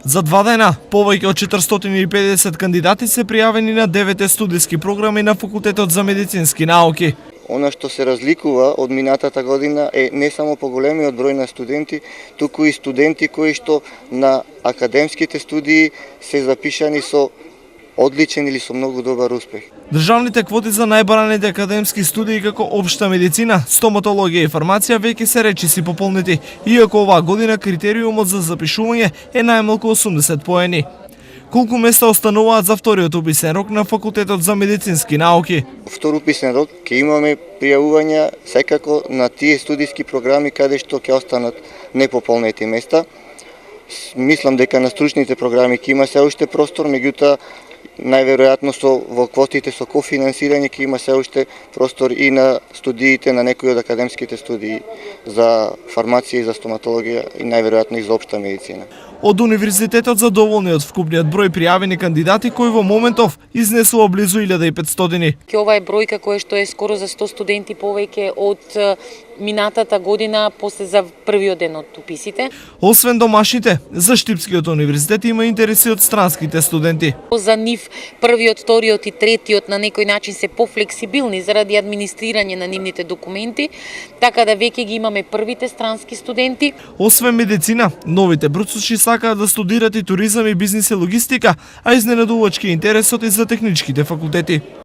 За 2 дена, повеќе од 450 кандидати се пријавени на 9 студиски програми на Факултетот за медицински науки. Она што се разликува од минатата година е не само поголемиот број на студенти, туку и студенти кои што на академските студии се запишани со одличен или со многу добар успех. Државните квоти за најбараните академски студии како општа медицина, стоматологија и фармација веќе се речиси пополнети, иако оваа година критериумот за запишување е најмалку 80 поени. Колку места остануваат за вториот уписен рок на Факултетот за медицински науки? Втор уписен рок ќе имаме пријавувања секако на тие студиски програми каде што ќе останат непополнети места. Мислам дека на стручните програми ќе има се уште простор, меѓутоа најверојатно во квотите со кофинансирање ќе има се уште простор и на студиите на некои од академските студии за фармација и за стоматологија и најверојатно и за општа медицина. Од универзитетот задоволни од вкупниот број пријавени кандидати кој во моментов изнесува близу 1500. Ова е бројка која што е скоро за 100 студенти повеќе од минатата година после за првиот ден од уписите. Освен домашните, за Штипскиот универзитет има интереси од странските студенти. За нив првиот, вториот и третиот на некој начин се пофлексибилни заради администрирање на нивните документи, така да веќе ги имаме првите странски студенти. Освен медицина, новите бруцуши сакаат да студират и туризам и бизнис и логистика, а изненадувачки интересот и за техничките факултети.